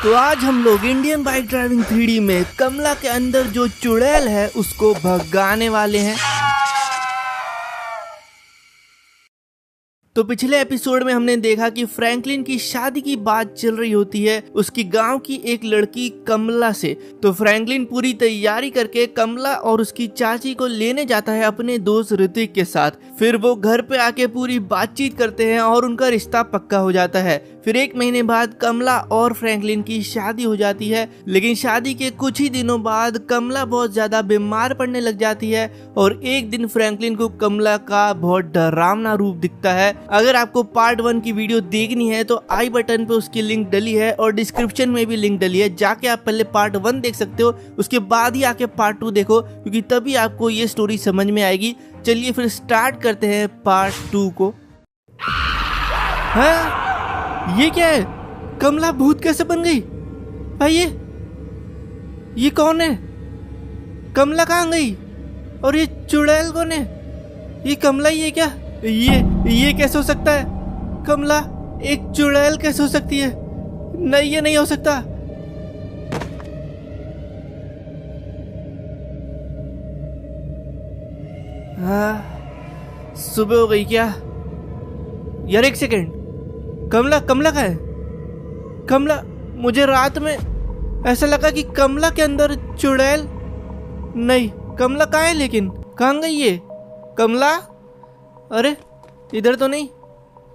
तो आज हम लोग इंडियन बाइक ड्राइविंग 3D में कमला के अंदर जो चुड़ैल है उसको भगाने वाले हैं। तो पिछले एपिसोड में हमने देखा कि फ्रैंकलिन की शादी की बात चल रही होती है उसकी गांव की एक लड़की कमला से। तो फ्रैंकलिन पूरी तैयारी करके कमला और उसकी चाची को लेने जाता है अपने दोस्त ऋतिक के साथ। फिर वो घर पे आके पूरी बातचीत करते हैं और उनका रिश्ता पक्का हो जाता है। फिर 1 महीने बाद कमला और फ्रैंकलिन की शादी हो जाती है। लेकिन शादी के कुछ ही दिनों बाद कमला बहुत ज्यादा बीमार पड़ने लग जाती है और एक दिन फ्रैंकलिन को कमला का बहुत डरावना रूप दिखता है। अगर आपको पार्ट 1 की वीडियो देखनी है तो आई बटन पे उसकी लिंक डली है और डिस्क्रिप्शन में भी लिंक डली है, जाके आप पहले पार्ट 1 देख सकते हो, उसके बाद ही आके पार्ट 2 देखो क्योंकि तभी आपको ये स्टोरी समझ में आएगी। चलिए फिर स्टार्ट करते हैं पार्ट 2 को। हाँ? ये क्या है? कमला भूत कैसे बन गई? भाई ये कौन है? कमला कहाँ गई? और ये चुड़ैल कौन है? ये कमला ही है क्या? ये कैसे हो सकता है? कमला एक चुड़ैल कैसे हो सकती है? नहीं, ये नहीं हो सकता। हाँ, सुबह हो गई क्या? यार 1 सेकेंड, कमला कहाँ है? कमला, मुझे रात में ऐसा लगा कि कमला के अंदर चुड़ैल। नहीं, कमला कहाँ है? लेकिन कहाँ गई ये कमला? अरे इधर तो नहीं,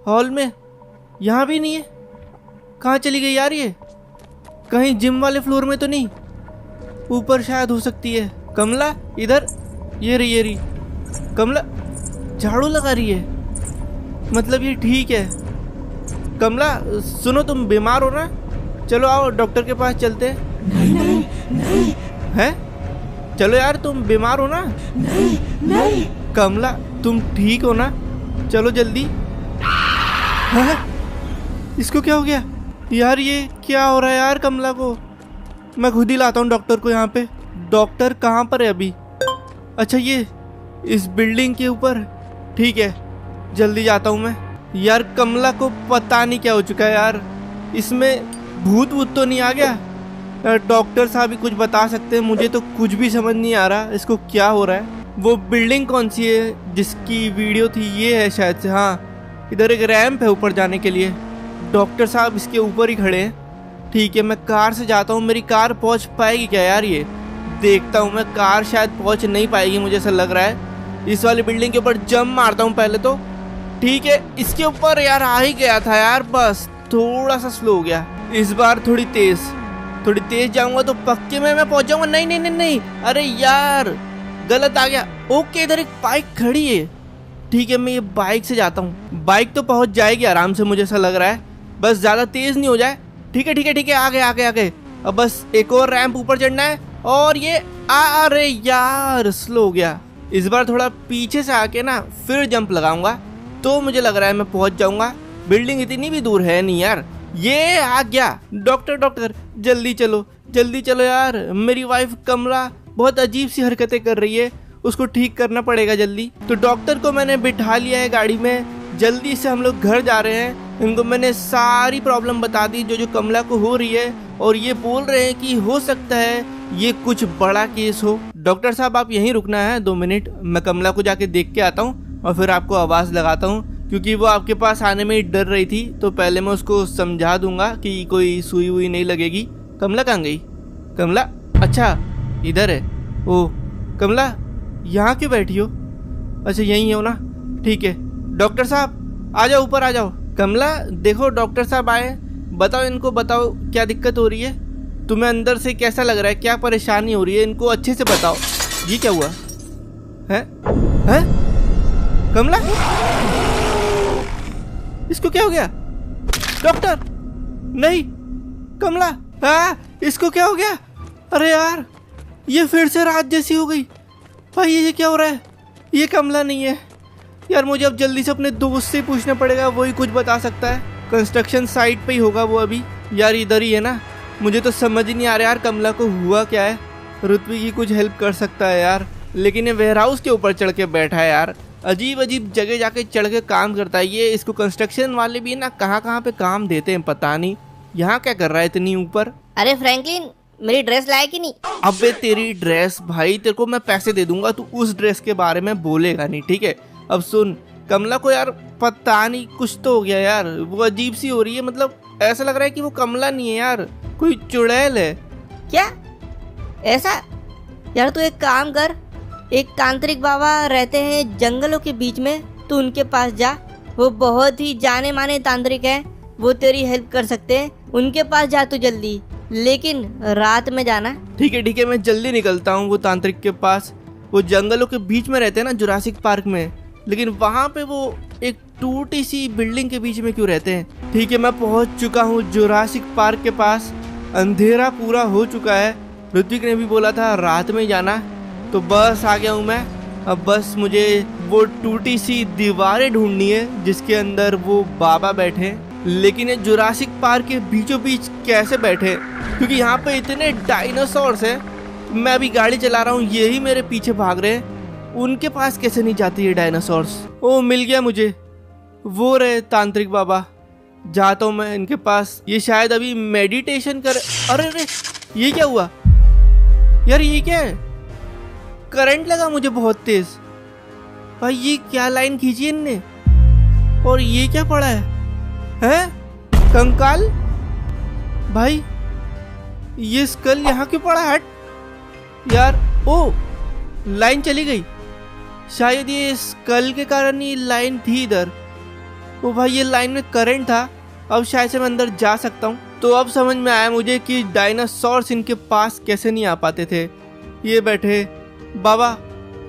हॉल में, यहाँ भी नहीं है। कहाँ चली गई यार ये? कहीं जिम वाले फ्लोर में तो नहीं? ऊपर शायद हो सकती है। कमला इधर, ये रही। कमला झाड़ू लगा रही है, मतलब ये ठीक है। कमला सुनो, तुम बीमार हो ना? चलो आओ डॉक्टर के पास चलते हैं। नहीं। हैं? चलो यार, तुम बीमार हो ना? नहीं। कमला तुम ठीक हो ना? चलो जल्दी। हाँ? इसको क्या हो गया यार? ये क्या हो रहा है यार कमला को? मैं खुद ही लाता हूँ डॉक्टर को यहाँ पे। डॉक्टर कहाँ पर है अभी? अच्छा, ये इस बिल्डिंग के ऊपर। ठीक है, जल्दी जाता हूँ मैं। यार कमला को पता नहीं क्या हो चुका है यार। इसमें भूत तो नहीं आ गया? डॉक्टर साहब भी कुछ बता सकते हैं? मुझे तो कुछ भी समझ नहीं आ रहा इसको क्या हो रहा है। वो बिल्डिंग कौन सी है जिसकी वीडियो थी? ये है शायद से। हाँ, इधर एक रैंप है ऊपर जाने के लिए। डॉक्टर साहब इसके ऊपर ही खड़े हैं। ठीक है, मैं कार से जाता हूँ। मेरी कार पहुँच पाएगी क्या यार? ये देखता हूँ मैं। कार शायद पहुँच नहीं पाएगी, मुझे ऐसा लग रहा है। इस वाली बिल्डिंग के ऊपर जंप मारता हूँ पहले तो। ठीक है, इसके ऊपर यार आ ही गया था यार, बस थोड़ा सा स्लो हो गया। इस बार थोड़ी तेज जाऊंगा तो पक्के में मैं पहुंच जाऊंगा। नहीं, अरे यार गलत आ गया। ओके, इधर एक बाइक खड़ी है। ठीक है, मैं ये बाइक से जाता हूँ। बाइक तो पहुंच जाएगी आराम से, मुझे ऐसा लग रहा है, बस ज्यादा तेज नहीं हो जाए। ठीक है, आ गए। अब बस एक और रैंप ऊपर चढ़ना है और ये अरे यार स्लो हो गया। इस बार थोड़ा पीछे से आके ना फिर जंप लगाऊंगा तो मुझे लग रहा है मैं पहुंच जाऊंगा। बिल्डिंग इतनी भी दूर है नहीं यार। ये आ गया। डॉक्टर जल्दी चलो यार, मेरी वाइफ कमला बहुत अजीब सी हरकतें कर रही है, उसको ठीक करना पड़ेगा जल्दी। तो डॉक्टर को मैंने बिठा लिया है गाड़ी में। जल्दी से हम लोग घर जा रहे हैं। इनको मैंने सारी प्रॉब्लम बता दी जो कमला को हो रही है और ये बोल रहे हैं कि हो सकता है ये कुछ बड़ा केस हो। डॉक्टर साहब आप यहीं रुकना है 2 मिनट, मैं कमला को जाके देख के आता हूँ और फिर आपको आवाज़ लगाता हूँ, क्योंकि वो आपके पास आने में ही डर रही थी। तो पहले मैं उसको समझा दूंगा कि कोई सुई हुई नहीं लगेगी। कमला कहाँ गई? कमला, अच्छा इधर है। ओ कमला, यहाँ क्यों बैठी हो? अच्छा यहीं हो ना? ठीक है, डॉक्टर साहब आ जाओ, ऊपर आ जाओ। कमला देखो, डॉक्टर साहब आए, बताओ इनको, बताओ क्या दिक्कत हो रही है? तुम्हें अंदर से कैसा लग रहा है? क्या परेशानी हो रही है? इनको अच्छे से बताओ। ये क्या हुआ है? कमला, इसको क्या हो गया? डॉक्टर, नहीं कमला, इसको क्या हो गया? अरे यार ये फिर से रात जैसी हो गई। भाई ये क्या हो रहा है? ये कमला नहीं है यार। मुझे अब जल्दी से अपने दोस्त से पूछना पड़ेगा, वही कुछ बता सकता है। कंस्ट्रक्शन साइट पे ही होगा वो अभी। यार इधर ही है ना? मुझे तो समझ ही नहीं आ रहा यार कमला को हुआ क्या है। ऋत्विक ही कुछ हेल्प कर सकता है यार, लेकिन ये वेयरहाउस के ऊपर चढ़ के बैठा है यार। अजीब अजीब जगह जाके चढ़ के काम करता है ये। इसको कंस्ट्रक्शन वाले भी ना कहाँ कहाँ पे काम देते हैं पता नहीं। यहाँ क्या कर रहा है इतनी ऊपर? अरे फ्रैंकलिन, मेरी ड्रेस लाए कि नहीं? अबे तेरी ड्रेस भाई, तेरे को मैं पैसे दे दूंगा, तू उस ड्रेस के बारे में बोलेगा नहीं, ठीक है? अब सुन, कमला को यार पता नहीं कुछ तो हो गया यार, वो अजीब सी हो रही है। मतलब ऐसा लग रहा है कि वो कमला नहीं है यार, कोई चुड़ैल है। क्या ऐसा? यार तू एक काम कर, एक तांत्रिक बाबा रहते हैं जंगलों के बीच में, तू उनके पास जा। वो बहुत ही जाने माने तांत्रिक है, वो तेरी हेल्प कर सकते हैं। उनके पास जा तू जल्दी, लेकिन रात में जाना। ठीक है, मैं जल्दी निकलता हूँ वो तांत्रिक के पास। वो जंगलों के बीच में रहते हैं ना, जुरासिक पार्क में, लेकिन वहाँ पे वो एक टूटी सी बिल्डिंग के बीच में क्यों रहते हैं? ठीक है, मैं पहुँच चुका हूँ जुरासिक पार्क के पास। अंधेरा पूरा हो चुका है। ऋत्विक ने भी बोला था रात में जाना, तो बस आ गया हूँ मैं। अब बस मुझे वो टूटी सी दीवारें ढूंढनी है जिसके अंदर वो बाबा बैठे। लेकिन ये जुरासिक पार्क के बीचों बीच कैसे बैठे, क्योंकि यहाँ पे इतने डायनासोर्स हैं। मैं अभी गाड़ी चला रहा हूँ, यही मेरे पीछे भाग रहे हैं। उनके पास कैसे नहीं जाती ये डायनासोर्स? ओ मिल गया मुझे, वो रहे तांत्रिक बाबा। जाता हूँ मैं इनके पास। ये शायद अभी मेडिटेशन कर। अरे ये क्या हुआ यार? ये क्या है? करंट लगा मुझे बहुत तेज। भाई ये क्या लाइन खींची इनने? और ये क्या पड़ा है? हैं? कंकाल? भाई ये स्कल यहाँ क्यों पड़ा? हट यार। ओ लाइन चली गई, शायद ये स्कल के कारण ही लाइन थी इधर। ओ भाई ये लाइन में करंट था, अब शायद से मैं अंदर जा सकता हूँ। तो अब समझ में आया मुझे कि डायनासोर्स इनके पास कैसे नहीं आ पाते थे। ये बैठे, बाबा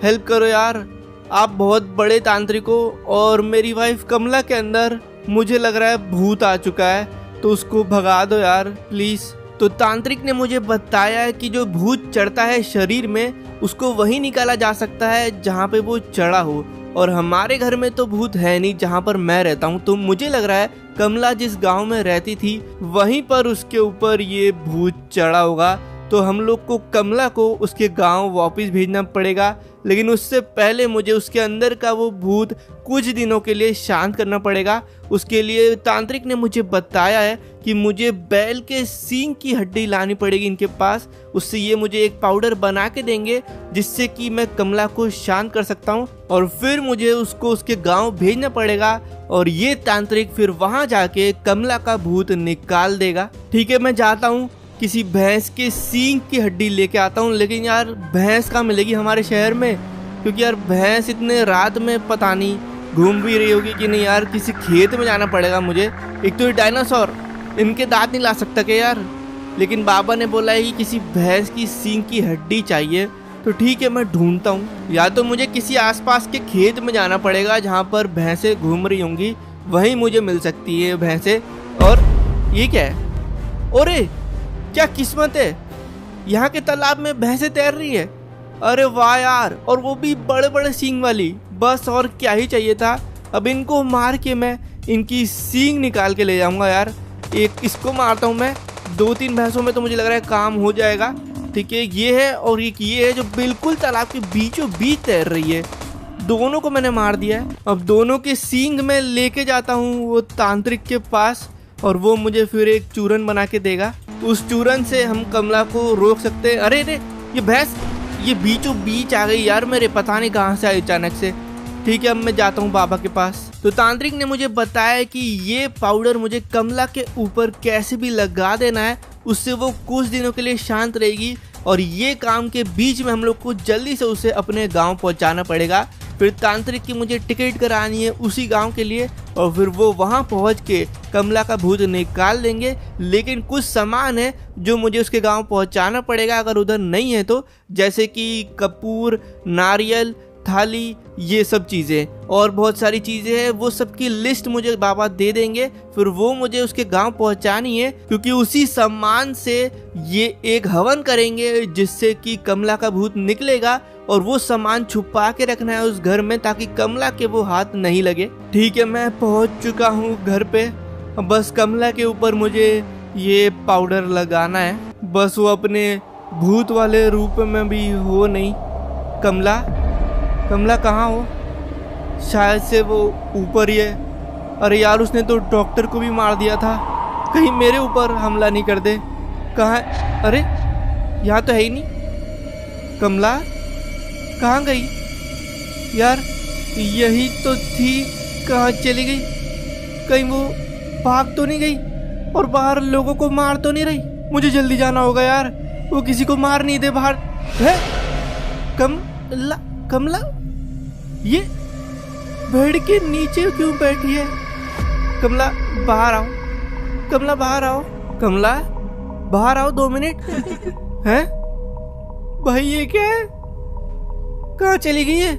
हेल्प करो यार, आप बहुत बड़े तांत्रिक हो और मेरी वाइफ कमला के अंदर मुझे लग रहा है भूत आ चुका है, तो उसको भगा दो यार प्लीज। तो तांत्रिक ने मुझे बताया है कि जो भूत चढ़ता है शरीर में, उसको वही निकाला जा सकता है जहाँ पे वो चढ़ा हो। और हमारे घर में तो भूत है नहीं जहाँ पर मैं रहता हूँ, तो मुझे लग रहा है कमला जिस गांव में रहती थी वहीं पर उसके ऊपर ये भूत चढ़ा होगा। तो हम लोग को कमला को उसके गांव वापस भेजना पड़ेगा, लेकिन उससे पहले मुझे उसके अंदर का वो भूत कुछ दिनों के लिए शांत करना पड़ेगा। उसके लिए तांत्रिक ने मुझे बताया है कि मुझे बैल के सींग की हड्डी लानी पड़ेगी इनके पास। उससे ये मुझे एक पाउडर बना के देंगे जिससे कि मैं कमला को शांत कर सकता हूँ, और फिर मुझे उसको उसके गांव भेजना पड़ेगा और ये तांत्रिक फिर वहां जाके कमला का भूत निकाल देगा। ठीक है, मैं जाता हूँ, किसी भैंस के सींग की हड्डी लेके आता हूँ। लेकिन यार भैंस कहाँ मिलेगी हमारे शहर में, क्योंकि यार भैंस इतने रात में पता नहीं घूम भी रही होगी कि नहीं। यार किसी खेत में जाना पड़ेगा मुझे। एक तो ये डायनासोर, इनके दांत नहीं ला सकता क्या यार? लेकिन बाबा ने बोला है कि किसी भैंस की सींग की हड्डी चाहिए, तो ठीक है मैं ढूंढता हूँ। या तो मुझे किसी आसपास के खेत में जाना पड़ेगा जहाँ पर भैंसें घूम रही होंगी, वहीं मुझे मिल सकती है भैंसें। और ये क्या है? अरे क्या किस्मत है, यहाँ के तालाब में भैंसें तैर रही है। अरे वाह यार, और वो भी बड़े बड़े सींग वाली। बस और क्या ही चाहिए था। अब इनको मार के मैं इनकी सींग निकाल के ले जाऊंगा यार। एक इसको मारता हूँ मैं, 2-3 भैंसों में तो मुझे लग रहा है काम हो जाएगा। ठीक है, ये है और एक ये है जो बिल्कुल तालाब के बीचों बीच तैर रही है। दोनों को मैंने मार दिया है। अब दोनों के सींग में लेके जाता हूँ वो तांत्रिक के पास, और वो मुझे फिर एक चूरन बना के देगा। उस चूरन से हम कमला को रोक सकते हैं। अरे ये भैंस ये बीचों बीच आ गई यार मेरे, पता नहीं कहाँ से आई अचानक से। ठीक है, अब मैं जाता हूँ बाबा के पास। तो तांत्रिक ने मुझे बताया कि ये पाउडर मुझे कमला के ऊपर कैसे भी लगा देना है, उससे वो कुछ दिनों के लिए शांत रहेगी। और ये काम के बीच में हम लोग को जल्दी से उसे अपने गांव पहुंचाना पड़ेगा। फिर तांत्रिक की मुझे टिकट करानी है उसी गांव के लिए, और फिर वो वहां पहुंच के कमला का भूत निकाल देंगे। लेकिन कुछ सामान है जो मुझे उसके गांव पहुंचाना पड़ेगा अगर उधर नहीं है तो, जैसे कि कपूर, नारियल, थाली, ये सब चीज़ें और बहुत सारी चीज़ें हैं। वो सब की लिस्ट मुझे बाबा दे देंगे, फिर वो मुझे उसके गांव पहुंचानी है, क्योंकि उसी सामान से ये एक हवन करेंगे जिससे कि कमला का भूत निकलेगा। और वो सामान छुपा के रखना है उस घर में ताकि कमला के वो हाथ नहीं लगे। ठीक है, मैं पहुंच चुका हूँ घर पे। बस कमला के ऊपर मुझे ये पाउडर लगाना है, बस वो अपने भूत वाले रूप में भी हो नहीं। कमला कहाँ हो? शायद से वो ऊपर ही है। अरे यार उसने तो डॉक्टर को भी मार दिया था, कहीं मेरे ऊपर हमला नहीं कर दे। कहाँ? अरे यहाँ तो है ही नहीं। कमला कहाँ गई यार? यही तो थी, कहाँ चली गई? कहीं वो भाग तो नहीं गई और बाहर लोगों को मार तो नहीं रही? मुझे जल्दी जाना होगा यार, वो किसी को मार नहीं दे बाहर। है कमला? कमला ये बेड के नीचे क्यों बैठी है? कमला बाहर आओ, कमला बाहर आओ, कमला बाहर आओ 2 मिनट। हैं भाई ये क्या है? कहाँ चली गई है?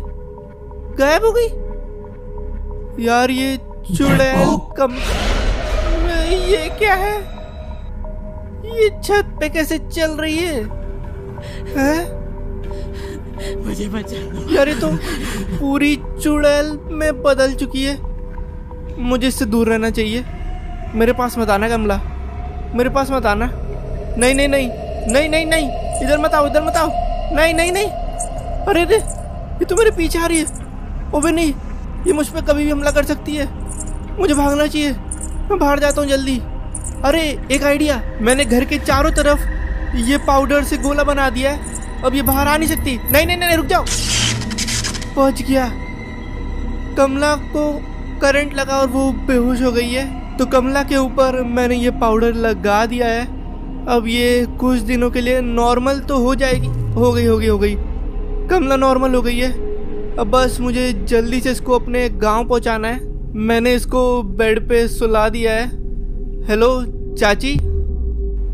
गायब हो गई यार ये चुड़ैल। ये क्या है? ये छत पे कैसे चल रही है? हैं? मुझे बचा यार ये तो पूरी चुड़ैल में बदल चुकी है। मुझे इससे दूर रहना चाहिए। मेरे पास मत आना कमला, मेरे पास मत आना। नहीं नहीं नहीं नहीं नहीं नहीं, इधर मत आओ, इधर मत आओ। नहीं नहीं नहीं, अरे रे ये तो मेरे पीछे आ रही है। ओबे नहीं, ये मुझ पे कभी भी हमला कर सकती है। मुझे भागना चाहिए, मैं बाहर जाता हूँ जल्दी। अरे एक आइडिया, मैंने घर के चारों तरफ ये पाउडर से गोला बना दिया है, अब ये बाहर आ नहीं सकती। नहीं नहीं नहीं, रुक जाओ। पहुंच गया। कमला को करंट लगा और वो बेहोश हो गई है। तो कमला के ऊपर मैंने ये पाउडर लगा दिया है। अब ये कुछ दिनों के लिए नॉर्मल तो हो जाएगी। हो गई कमला नॉर्मल हो गई है। अब बस मुझे जल्दी से इसको अपने गांव पहुंचाना है। मैंने इसको बेड पे सुला दिया है। हेलो चाची।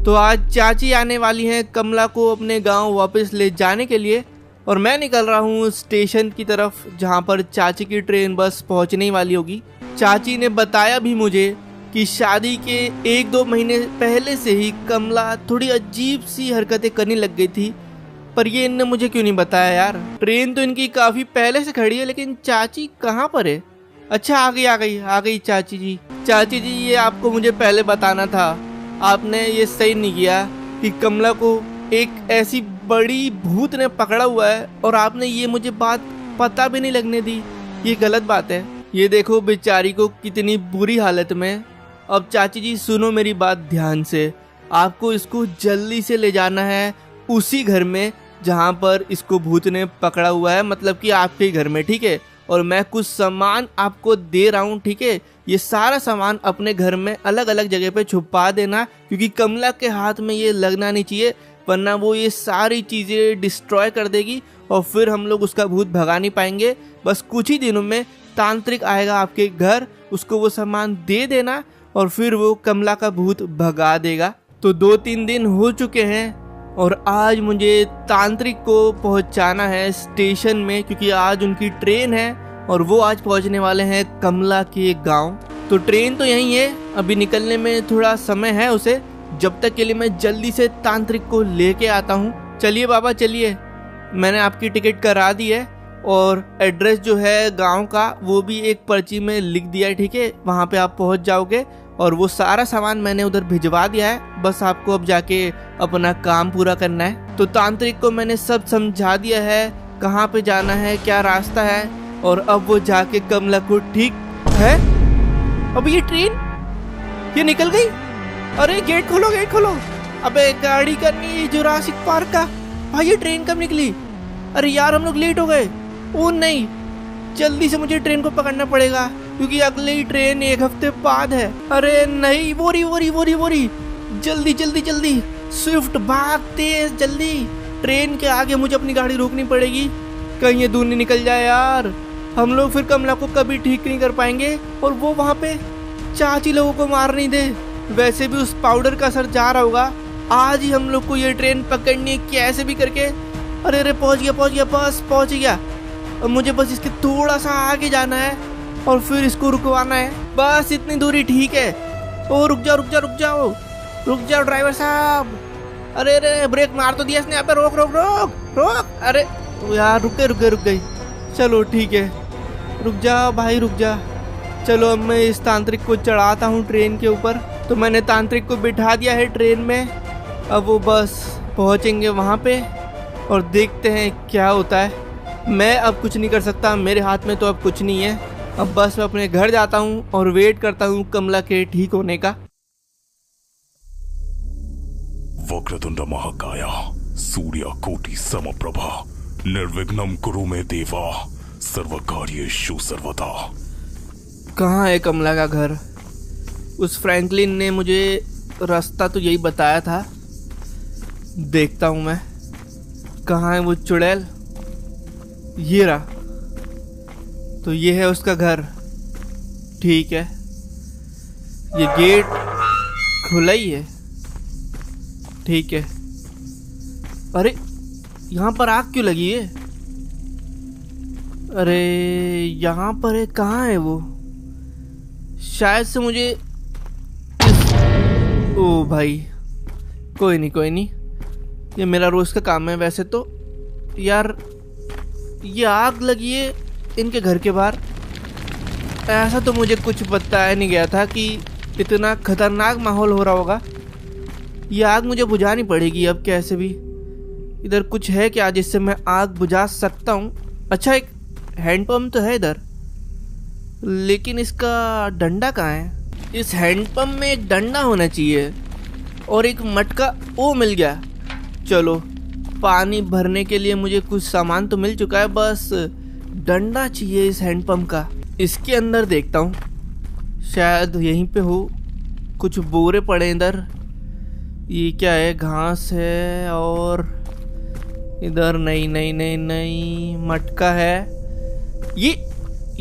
तो आज चाची आने वाली हैं कमला को अपने गांव वापस ले जाने के लिए, और मैं निकल रहा हूँ स्टेशन की तरफ जहाँ पर चाची की ट्रेन बस पहुँचने वाली होगी। चाची ने बताया भी मुझे कि शादी के 1-2 महीने पहले से ही कमला थोड़ी अजीब सी हरकतें करने लग गई थी, पर ये इनने मुझे क्यों नहीं बताया यार? ट्रेन तो इनकी काफ़ी पहले से खड़ी है, लेकिन चाची कहाँ पर है? अच्छा आ गई चाची जी। चाची जी ये आपको मुझे पहले बताना था, आपने ये सही नहीं किया कि कमला को एक ऐसी बड़ी भूत ने पकड़ा हुआ है और आपने ये मुझे बात पता भी नहीं लगने दी। ये गलत बात है। ये देखो बेचारी को कितनी बुरी हालत में। अब चाची जी सुनो मेरी बात ध्यान से, आपको इसको जल्दी से ले जाना है उसी घर में जहाँ पर इसको भूत ने पकड़ा हुआ है, मतलब कि आपके घर में, ठीक है? और मैं कुछ सामान आपको दे रहा हूँ, ठीक है? ये सारा सामान अपने घर में अलग अलग जगह पे छुपा देना, क्योंकि कमला के हाथ में ये लगना नहीं चाहिए, वरना वो ये सारी चीज़ें डिस्ट्रॉय कर देगी और फिर हम लोग उसका भूत भगा नहीं पाएंगे। बस कुछ ही दिनों में तांत्रिक आएगा आपके घर, उसको वो सामान दे देना और फिर वो कमला का भूत भगा देगा। तो 2-3 दिन हो चुके हैं और आज मुझे तांत्रिक को पहुंचाना है स्टेशन में, क्योंकि आज उनकी ट्रेन है और वो आज पहुंचने वाले हैं कमला के गांव। तो ट्रेन तो यहीं है, अभी निकलने में थोड़ा समय है उसे। जब तक के लिए मैं जल्दी से तांत्रिक को लेके आता हूँ। चलिए बाबा चलिए, मैंने आपकी टिकट करा दी है और एड्रेस जो है गांव का वो भी एक पर्ची में लिख दिया है, ठीक है? वहाँ पे आप पहुँच जाओगे और वो सारा सामान मैंने उधर भिजवा दिया है, बस आपको अब जाके अपना काम पूरा करना है। तो तांत्रिक को मैंने सब समझा दिया है, कहाँ पे जाना है, क्या रास्ता है, और अब वो जाके कमला को ठीक है। अब ये ट्रेन ये निकल गई। अरे गेट खोलो, गेट खोलो। अबे गाड़ी करनी जुरासिक पार्क का। भाई ये ट्रेन कब निकली? अरे यार हम लोग लेट हो गए। ओ नहीं, जल्दी से मुझे ट्रेन को पकड़ना पड़ेगा क्योंकि अगली ट्रेन 1 हफ्ते बाद है। अरे नहीं, वोरी जल्दी जल्दी जल्दी, स्विफ्ट भाग तेज जल्दी। ट्रेन के आगे मुझे अपनी गाड़ी रोकनी पड़ेगी, कहीं ये दूर नहीं निकल जाए यार। हम लोग फिर कमला को कभी ठीक नहीं कर पाएंगे और वो वहाँ पे चाची लोगों को मार नहीं दे। वैसे भी उस पाउडर का असर जा रहा होगा, आज ही हम लोग को ये ट्रेन पकड़नी है कैसे भी करके। अरे पहुँच गया, बस पहुँच गया। अब मुझे बस इसके थोड़ा सा आगे जाना है और फिर इसको रुकवाना है, बस इतनी दूरी ठीक है। ओ रुक जाओ ड्राइवर साहब। अरे ब्रेक मार तो दिया इसने, यहाँ पे रोक। अरे यार रुक गई। चलो ठीक है, रुक जा भाई रुक जा। चलो अब मैं इस तांत्रिक को चढ़ाता हूँ ट्रेन के ऊपर। तो मैंने तांत्रिक को बिठा दिया है ट्रेन में, अब वो बस पहुँचेंगे वहाँ पे और देखते हैं क्या होता है। मैं अब कुछ नहीं कर सकता, मेरे हाथ में तो अब कुछ नहीं है। अब बस मैं अपने घर जाता हूँ और वेट करता हूँ कमला के ठीक होने का। वक्रतुंड महाकाय सूर्यकोटि समप्रभा निर्विघ्नं कुरु मे देवा सर्वकार्येषु सर्वदा। कहाँ है कमला का घर? उस फ्रैंकलिन ने मुझे रास्ता तो यही बताया था। देखता हूँ मैं कहाँ है वो चुड़ैल। ये रहा, तो ये है उसका घर। ठीक है, ये गेट खुला ही है। ठीक है। अरे यहाँ पर आग क्यों लगी है? अरे यहाँ पर है, कहाँ है वो? शायद से मुझे ओ भाई, कोई नहीं कोई नहीं, ये मेरा रोज का काम है वैसे तो। यार ये आग लगी है इनके घर के बाहर। ऐसा तो मुझे कुछ बताया नहीं गया था कि इतना खतरनाक माहौल हो रहा होगा। ये आग मुझे बुझानी पड़ेगी अब कैसे भी। इधर कुछ है क्या जिससे मैं आग बुझा सकता हूँ? अच्छा, एक हैंडपम्प तो है इधर, लेकिन इसका डंडा कहाँ है? इस हैंडपम्प में एक डंडा होना चाहिए और एक मटका। ओ मिल गया। चलो, पानी भरने के लिए मुझे कुछ सामान तो मिल चुका है, बस डंडा चाहिए इस हैंडपम्प का। इसके अंदर देखता हूँ, शायद यहीं पे हो। कुछ बोरे पड़े इधर। ये क्या है? घास है। और इधर नहीं नहीं नहीं नहीं, मटका है। ये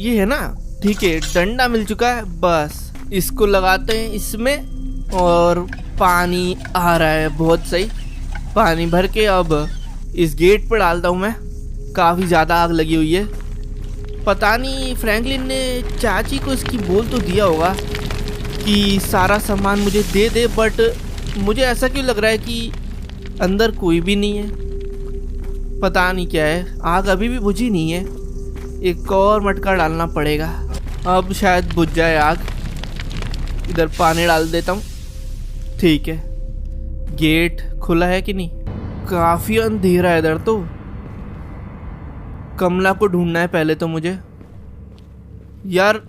है ना? ठीक है, डंडा मिल चुका है। बस इसको लगाते हैं इसमें और पानी आ रहा है। बहुत सही। पानी भर के अब इस गेट पर डालता हूँ मैं। काफ़ी ज़्यादा आग लगी हुई है। पता नहीं फ्रैंकलिन ने चाची को इसकी बोल तो दिया होगा कि सारा सामान मुझे दे दे, बट मुझे ऐसा क्यों लग रहा है कि अंदर कोई भी नहीं है। पता नहीं क्या है। आग अभी भी बुझी नहीं है। एक और मटका डालना पड़ेगा, अब शायद बुझ जाए आग। इधर पानी डाल देता हूँ। ठीक है, गेट खुला है कि नहीं? काफ़ी अंधेरा है इधर तो। कमला को ढूंढना है पहले तो मुझे। यार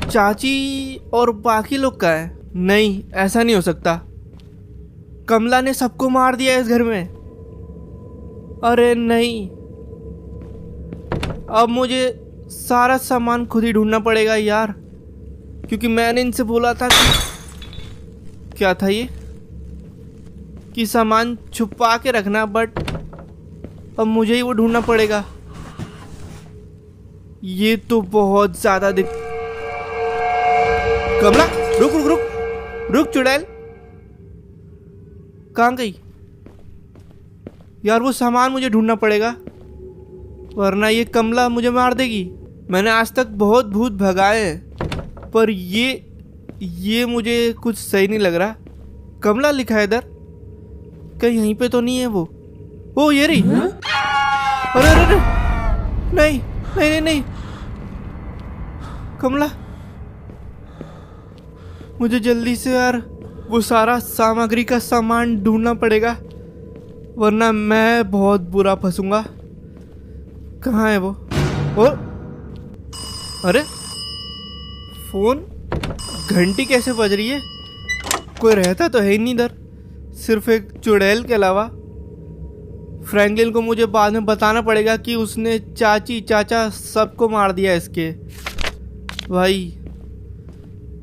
चाची और बाकी लोग कहाँ है? नहीं, ऐसा नहीं हो सकता। कमला ने सबको मार दिया इस घर में। अरे नहीं, अब मुझे सारा सामान खुद ही ढूंढना पड़ेगा यार, क्योंकि मैंने इनसे बोला था कि क्या था ये, कि सामान छुपा के रखना, बट अब मुझे ही वो ढूंढना पड़ेगा। ये तो बहुत ज्यादा कमला, रुक रुक रुक रुक चुड़ैल, कहाँ गई यार? वो सामान मुझे ढूंढना पड़ेगा, वरना ये कमला मुझे मार देगी। मैंने आज तक बहुत भूत भगाए हैं, पर ये मुझे कुछ सही नहीं लग रहा। कमला लिखा है इधर, कहीं यहीं पे तो नहीं है वो? ओ ये रही। अरे अरे अरे, नहीं नहीं नहीं नहीं, कमला मुझे जल्दी से यार वो सारा सामग्री का सामान ढूंढना पड़ेगा, वरना मैं बहुत बुरा फंसूंगा। कहाँ है वो? ओ अरे फोन, घंटी कैसे बज रही है? कोई रहता तो है ही नहीं इधर, सिर्फ एक चुड़ैल के अलावा। फ्रैंकलिन को मुझे बाद में बताना पड़ेगा कि उसने चाची चाचा सबको मार दिया इसके। भाई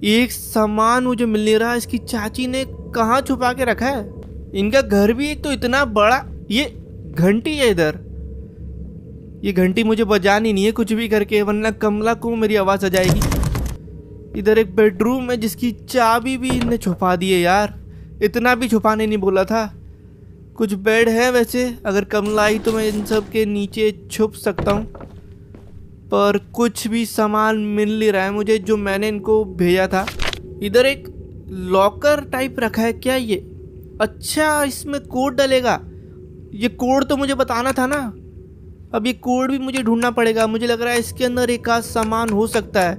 एक सामान मुझे मिल नहीं रहा, इसकी चाची ने कहाँ छुपा के रखा है? इनका घर भी एक तो इतना बड़ा। ये घंटी है इधर, ये घंटी मुझे बजानी नहीं है कुछ भी करके, वरना कमला को मेरी आवाज़ आ जाएगी। इधर एक बेडरूम है जिसकी चाबी भी इनने छुपा दी है यार, इतना भी छुपाने नहीं बोला था। कुछ बेड है वैसे, अगर कमला आई तो मैं इन सब के नीचे छुप सकता हूँ, पर कुछ भी सामान मिल नहीं रहा है मुझे जो मैंने इनको भेजा था। इधर एक लॉकर टाइप रखा है क्या ये? अच्छा, इसमें कोड डलेगा। ये कोड तो मुझे बताना था ना। अब ये कोड भी मुझे ढूंढना पड़ेगा। मुझे लग रहा है इसके अंदर एक आध सामान हो सकता है,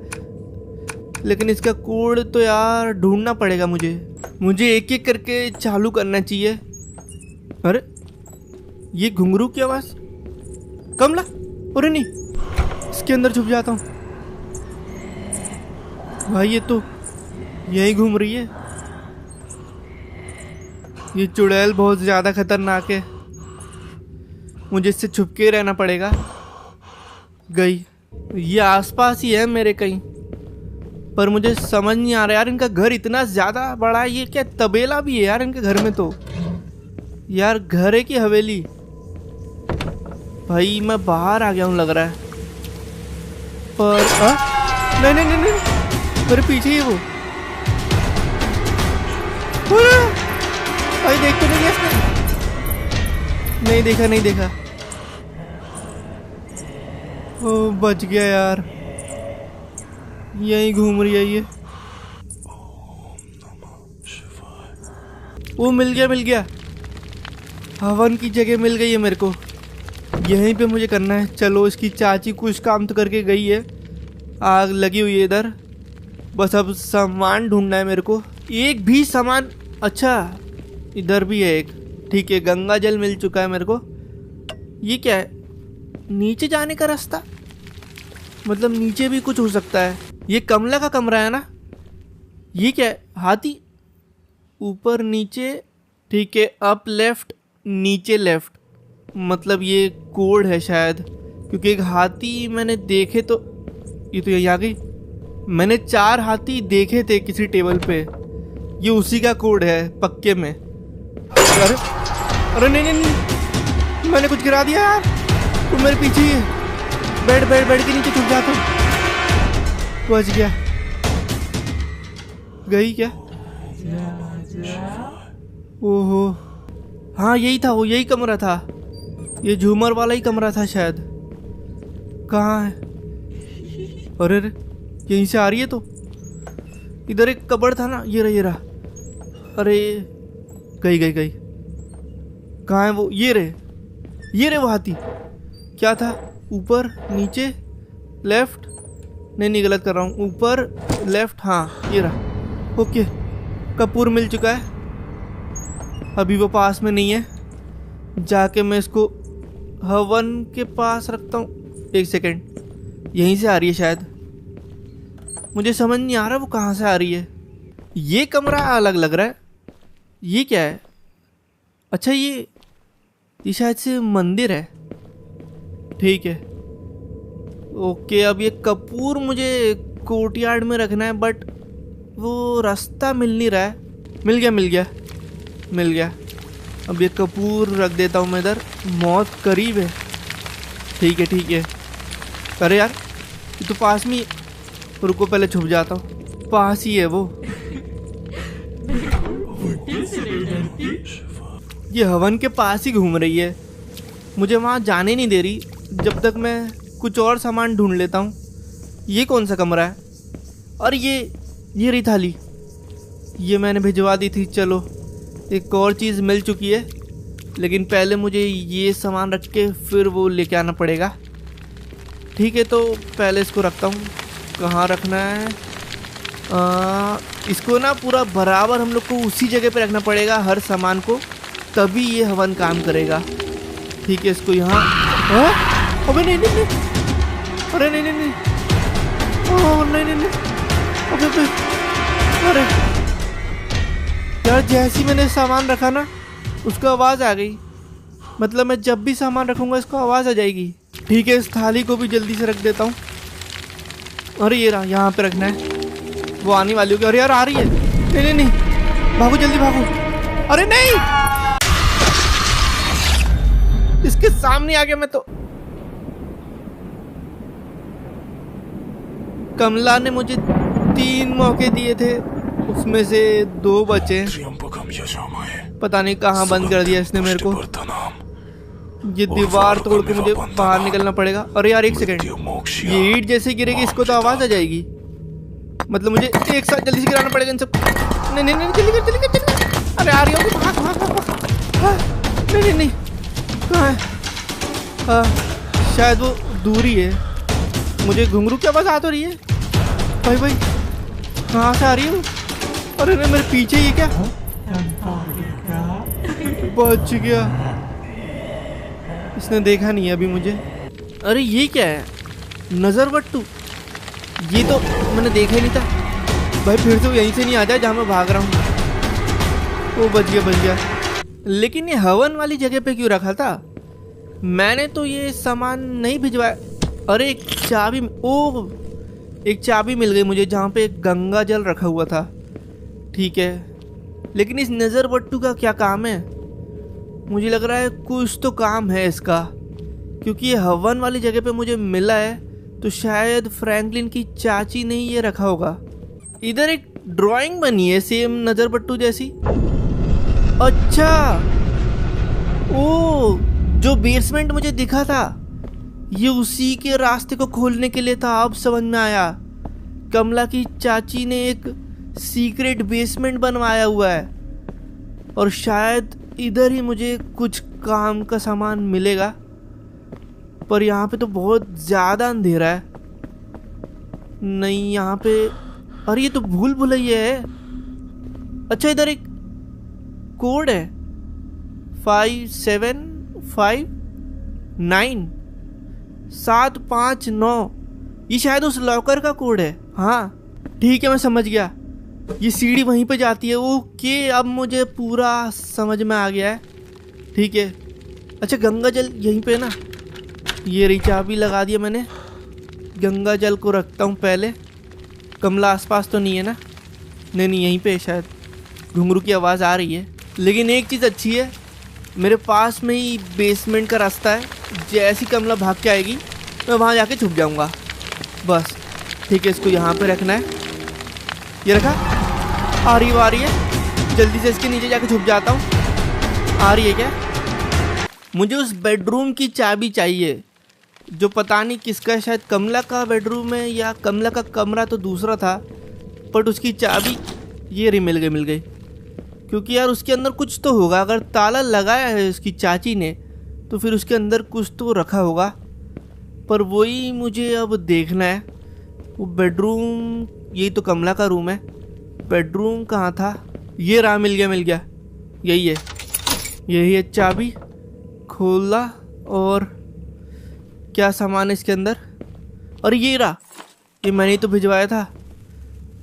लेकिन इसका कोड तो यार ढूंढना पड़ेगा मुझे एक एक करके चालू करना चाहिए। अरे ये घुंघरू की आवाज़, कमला, अरे नहीं, इसके अंदर छुप जाता हूँ। भाई ये तो यही घूम रही है। ये चुड़ैल बहुत ज्यादा खतरनाक है, मुझे इससे छुप के रहना पड़ेगा। गई, ये आसपास ही है मेरे कहीं, पर मुझे समझ नहीं आ रहा यार, इनका घर इतना ज्यादा बड़ा है। ये क्या तबेला भी है यार इनके घर में? तो यार घर है कि हवेली? भाई मैं बाहर आ गया हूँ लग रहा है, पर नहीं नहीं नहीं नहीं, मेरे पीछे ही वो। भाई देख तो नहीं गया इसने? नहीं देखा, नहीं देखा। ओ बच गया यार, यहीं घूम रही है ये। वो मिल गया, मिल गया, हवन की जगह मिल गई है मेरे को। यहीं पे मुझे करना है। चलो, इसकी चाची कुछ काम तो करके गई है, आग लगी हुई है इधर, बस अब सामान ढूंढना है मेरे को। एक भी सामान, अच्छा इधर भी है एक, ठीक है, गंगा जल मिल चुका है मेरे को। ये क्या है? नीचे जाने का रास्ता, मतलब नीचे भी कुछ हो सकता है। ये कमला का कमरा है ना? ये क्या है? हाथी, ऊपर नीचे, ठीक है, अप लेफ्ट, नीचे लेफ्ट, मतलब ये कोड है शायद, क्योंकि एक हाथी मैंने देखे तो, ये तो यही आ गई। मैंने 4 हाथी देखे थे किसी टेबल पे, ये उसी का कोड है पक्के में। अरे अरे नहीं नहीं नहीं, मैंने कुछ गिरा दिया यार, वो मेरे पीछे ही है। बेड बेड बेड के नीचे छुप जाता हूँ। बच गया। गई क्या? ओहो, हाँ यही था, वो यही कमरा था, ये झूमर वाला ही कमरा था शायद। कहाँ है? अरे रे, यहीं से आ रही है तो। इधर एक कबर्ड था ना, ये रहा ये रहा। अरे गई गई गई, कहाँ है वो? ये रे वो हाथी। क्या था? ऊपर नीचे लेफ्ट, नहीं गलत कर रहा हूँ, ऊपर लेफ्ट, हाँ ये रहा। ओके, कपूर मिल चुका है। अभी वो पास में नहीं है, जाके मैं इसको हवन के पास रखता हूँ। 1 सेकेंड, यहीं से आ रही है शायद, मुझे समझ नहीं आ रहा वो कहाँ से आ रही है। ये कमरा अलग लग रहा है। ये क्या है? अच्छा ये शायद से मंदिर है, ठीक है। ओके, अब ये कपूर मुझे कोर्टयार्ड में रखना है, बट वो रास्ता मिल नहीं रहा है। मिल गया मिल गया मिल गया। अब ये कपूर रख देता हूँ मैं इधर, मौत करीब है। ठीक है ठीक है। अरे यार ये तो पास में, रुको पहले छुप जाता हूँ, पास ही है वो। ये हवन के पास ही घूम रही है, मुझे वहाँ जाने नहीं दे रही जब तक मैं कुछ और सामान ढूंढ लेता हूँ। ये कौन सा कमरा है? और ये रही थाली, ये मैंने भिजवा दी थी। चलो एक और चीज़ मिल चुकी है, लेकिन पहले मुझे ये सामान रख के फिर वो लेके आना पड़ेगा। ठीक है, तो पहले इसको रखता हूँ। कहाँ रखना है? इसको ना पूरा बराबर हम लोग को उसी जगह पे रखना पड़ेगा हर सामान को, तभी ये हवन काम करेगा। ठीक है, इसको यहाँ। अबे नहीं नहीं नहीं, अरे नहीं नहीं नहीं, ओह नहीं नहीं नहीं, अबे अरे यार, जैसी मैंने सामान रखा ना उसको आवाज़ आ गई। मतलब मैं जब भी सामान रखूँगा इसको आवाज़ आ जाएगी। ठीक है, इस थाली को भी जल्दी से रख देता हूँ। अरे ये रहा, यहाँ पे रखना है, वो आने वाली होगी। अरे यार आ रही है, नहीं नहीं नहीं, भागो जल्दी भागो। अरे नहीं, इसके सामने आ गया मैं तो। कमला ने मुझे 3 मौके दिए थे, उसमें से 2 बचे। पता नहीं कहाँ बंद कर दिया इसने मेरे को। ये दीवार तोड़ के मुझे बाहर निकलना पड़ेगा। अरे यार 1 सेकेंड, ये ईंट जैसे गिरेगी इसको तो आवाज आ जाएगी। मतलब मुझे एक साथ जल्दी से गिराना पड़ेगा इन सब। नहीं नहीं नहीं, जल्दी कर जल्दी कर जल्दी कर। अरे आ रही होगी, भाग भाग भाग। नहीं नहीं नहीं, कहाँ है? शायद वो दूरी है। मुझे घुंघरू की आवाज आ तो रही है। भाई भाई कहाँ से आ रही है वो? अरे नहीं, मेरे पीछे ही क्या? बच गया, इसने देखा नहीं है अभी मुझे। अरे ये क्या है? नजरबट्टू, ये तो मैंने देखा ही नहीं था। भाई फिर से वो यहीं से नहीं आ जाए जहाँ मैं भाग रहा हूँ। वो बच गया बच गया। लेकिन ये हवन वाली जगह पे क्यों रखा था? मैंने तो ये सामान नहीं भिजवाया। अरे एक चाबी मिल गई मुझे जहाँ पे गंगा जल रखा हुआ था। ठीक है, लेकिन इस नज़र बट्टू का क्या काम है? मुझे लग रहा है कुछ तो काम है इसका, क्योंकि ये हवन वाली जगह पे मुझे मिला है, तो शायद फ्रैंकलिन की चाची ने ये रखा होगा। इधर एक ड्राइंग बनी है सेम नज़र बट्टू जैसी। अच्छा, ओ जो बेसमेंट मुझे दिखा था ये उसी के रास्ते को खोलने के लिए था। अब समझ में आया, कमला की चाची ने एक सीक्रेट बेसमेंट बनवाया हुआ है और शायद इधर ही मुझे कुछ काम का सामान मिलेगा। पर यहाँ पे तो बहुत ज़्यादा अंधेरा है। नहीं यहाँ पे, अरे ये तो भूल भुलैया है। अच्छा इधर एक कोड है 5759 ये शायद उस लॉकर का कोड है। हाँ ठीक है, मैं समझ गया। ये सीढ़ी वहीं पे जाती है। ओके, अब मुझे पूरा समझ में आ गया है। ठीक है, अच्छा गंगा जल यहीं पे ना, ये रही चाबी लगा दिया मैंने। गंगा जल को रखता हूँ पहले। कमला आसपास तो नहीं है ना? नहीं यहीं पे शायद। घुंघरू की आवाज़ आ रही है। लेकिन एक चीज़ अच्छी है, मेरे पास में ही बेसमेंट का रास्ता है। जैसी कमला भाग के आएगी मैं वहाँ जाके छुप जाऊँगा बस। ठीक है, इसको यहाँ पे रखना है। ये रखा। आ रही है, जल्दी से इसके नीचे जाके छुप जाता हूँ। आ रही है क्या? मुझे उस बेडरूम की चाबी चाहिए जो पता नहीं किसका है, शायद कमला का बेडरूम है या कमला का कमरा तो दूसरा था, बट उसकी चाबी ये रही। मिल गई। क्योंकि यार उसके अंदर कुछ तो होगा। अगर ताला लगाया है उसकी चाची ने तो फिर उसके अंदर कुछ तो रखा होगा। पर वही मुझे अब देखना है। वो बेडरूम, यही तो कमला का रूम है। बेडरूम कहाँ था? ये रहा, मिल गया। यही है चाबी। खोला और क्या सामान है इसके अंदर? और ये रहा, ये मैंने तो भिजवाया था।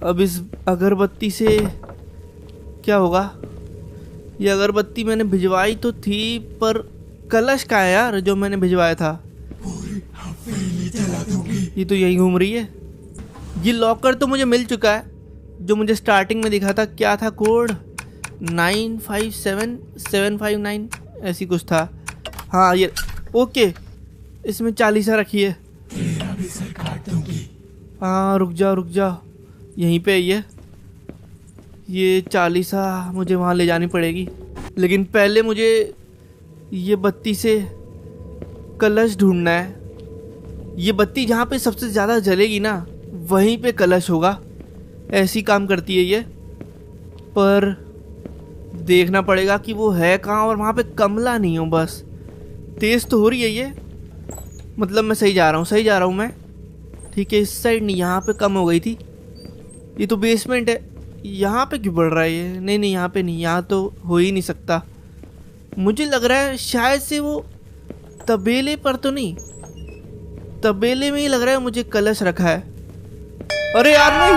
अब इस अगरबत्ती से क्या होगा? ये अगरबत्ती मैंने भिजवाई तो थी, पर कलश का है यार जो मैंने भिजवाया था। ये तो यही घूम रही है। ये लॉकर तो मुझे मिल चुका है जो मुझे स्टार्टिंग में दिखा था। क्या था कोड? 957759 ऐसी कुछ था। हाँ ये ओके, इसमें 40 रखी है। हाँ रुक जाओ, यहीं पे ये 40 मुझे वहाँ ले जानी पड़ेगी। लेकिन पहले मुझे ये बत्ती से कलश ढूंढना है। ये बत्ती जहाँ पे सबसे ज़्यादा जलेगी ना, वहीं पे कलश होगा। ऐसी काम करती है ये। पर देखना पड़ेगा कि वो है कहाँ और वहाँ पे कमला नहीं हो। बस तेज़ तो हो रही है ये, मतलब मैं सही जा रहा हूँ मैं। ठीक है, इस साइड नहीं, यहाँ पे कम हो गई थी। ये तो बेसमेंट है, यहाँ पे क्यों बढ़ रहा है ये? नहीं यहाँ पे नहीं, यहाँ तो हो ही नहीं सकता। मुझे लग रहा है शायद से वो तबेले पर तो नहीं, तबेले में ही लग रहा है मुझे कलश रखा है। अरे यार नहीं।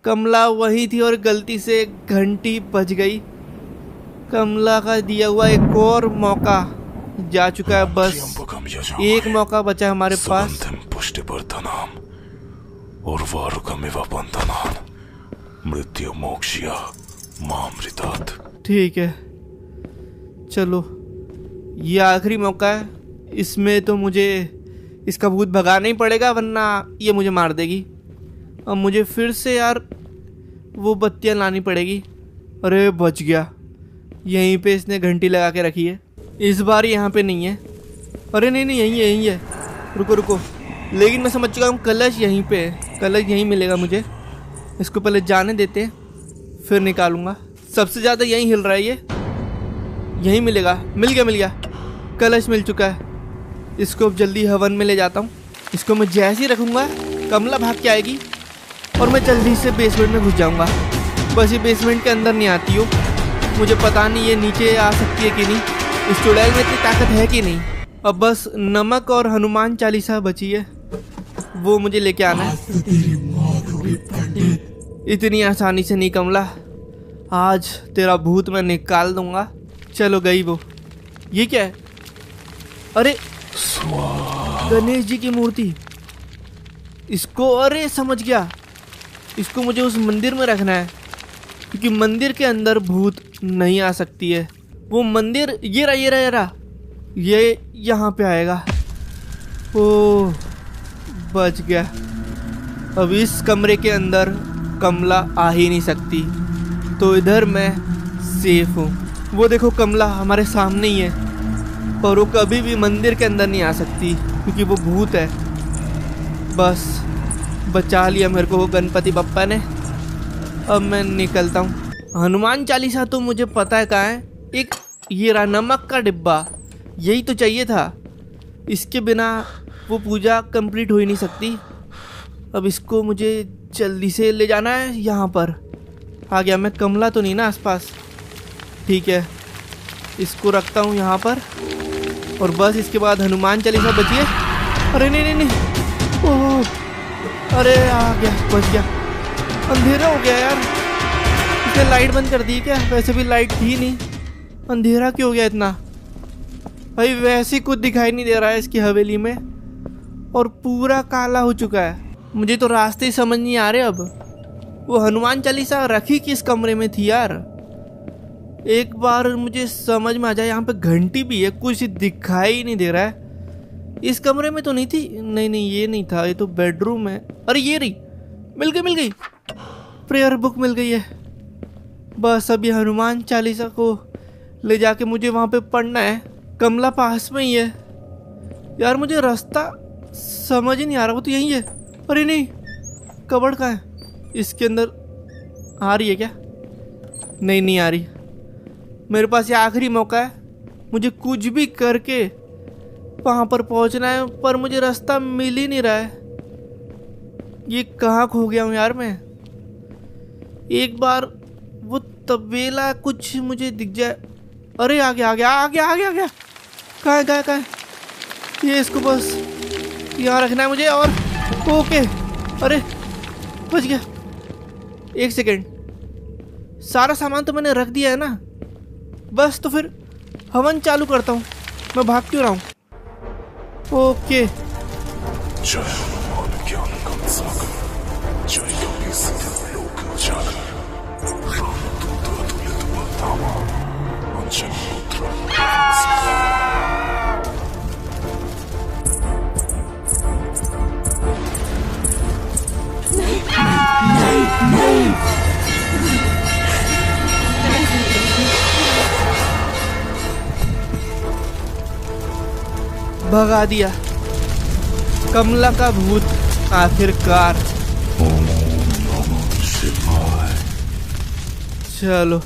कमला वही थी और गलती से घंटी बज गई। कमला का दिया हुआ एक और मौका जा चुका है। बस एक मौका बचा है हमारे पास। ठीक है चलो, ये आखिरी मौका है। इसमें तो मुझे इसका भूत भगाना ही पड़ेगा, वरना ये मुझे मार देगी। अब मुझे फिर से यार वो बत्तियाँ लानी पड़ेगी। अरे बच गया, यहीं पे इसने घंटी लगा के रखी है। इस बार यहाँ पे नहीं है। अरे नहीं यहीं है। रुको। लेकिन मैं समझ चुका हूँ कलश यहीं पे है। कलश यहीं मिलेगा मुझे। इसको पहले जाने देते हैं, फिर निकालूंगा। सबसे ज़्यादा यहीं हिल रहा है ये। यहीं मिलेगा। मिल गया। कलश मिल चुका है। इसको अब जल्दी हवन में ले जाता हूँ। इसको मैं जैसे ही रखूँगा कमला भाग के आएगी और मैं जल्दी से बेसमेंट में घुस जाऊँगा। बस ये बेसमेंट के अंदर नहीं आती हो। मुझे पता नहीं ये नीचे आ सकती है कि नहीं, इस चुड़ैल में इतनी ताकत है कि नहीं। अब बस नमक और हनुमान चालीसा बची है, वो मुझे लेके आना है। इतनी आसानी से नहीं कमला, आज तेरा भूत मैं निकाल दूंगा। चलो गई वो। ये क्या है? अरे गणेश जी की मूर्ति। इसको, अरे समझ गया, इसको मुझे उस मंदिर में रखना है, क्योंकि मंदिर के अंदर भूत नहीं आ सकती है। वो मंदिर ये रहा, ये यहाँ पे आएगा। ओह बच गया। अब इस कमरे के अंदर कमला आ ही नहीं सकती, तो इधर मैं सेफ हूँ। वो देखो कमला हमारे सामने ही है, पर वो कभी भी मंदिर के अंदर नहीं आ सकती क्योंकि वो भूत है। बस बचा लिया मेरे को वो गणपति बप्पा ने। अब मैं निकलता हूँ। हनुमान चालीसा तो मुझे पता है कहाँ है। एक ये रहा नमक का डिब्बा, यही तो चाहिए था। इसके बिना वो पूजा कंप्लीट हो ही नहीं सकती। अब इसको मुझे जल्दी से ले जाना है। यहाँ पर आ गया मैं। कमला तो नहीं ना आसपास? ठीक है, इसको रखता हूँ यहाँ पर, और बस इसके बाद हनुमान चालीसा बचिए। अरे नहीं, ओह अरे आ गया, बच गया। अंधेरा हो गया यार। इसने लाइट बंद कर दी क्या? वैसे भी लाइट थी नहीं, अंधेरा क्यों हो गया इतना? भाई वैसे कुछ दिखाई नहीं दे रहा है इसकी हवेली में, और पूरा काला हो चुका है। मुझे तो रास्ते ही समझ नहीं आ रहे। अब वो हनुमान चालीसा रखी किस कमरे में थी यार? एक बार मुझे समझ में आ जाए। यहाँ पे घंटी भी है, कुछ दिखाई नहीं दे रहा है। इस कमरे में तो नहीं थी। नहीं ये नहीं था, ये तो बेडरूम है। अरे ये रही, मिल गई प्रेयर बुक मिल गई है। बस अब ये हनुमान चालीसा को ले जाके मुझे वहाँ पे पढ़ना है। कमला पास में ही है यार, मुझे रास्ता समझ ही नहीं आ रहा। वो तो यही है। अरे नहीं, कबर्ड कहाँ है? इसके अंदर आ रही है क्या? नहीं आ रही। मेरे पास ये आखिरी मौका है, मुझे कुछ भी करके वहाँ पर पहुँचना है, पर मुझे रास्ता मिल ही नहीं रहा है। ये कहाँ खो गया हूँ यार मैं? एक बार वो तबेला कुछ मुझे दिख जाए। अरे आ गया। कहाँ है? ये इसको बस यहाँ रखना है मुझे, और ओके। अरे बच गया। एक सेकेंड, सारा सामान तो मैंने रख दिया है ना? बस तो फिर हवन चालू करता हूँ। मैं भाग क्यों रहा हूँ? ओके। जय हनुमान ज्ञान गण सागर, जय कपि सतित लोक उजागर, रामदूत अतुलित बल धामा, अंजनी पुत्र नहीं। भगा दिया कमला का भूत आखिरकार। ओम नमः शिवाय। चलो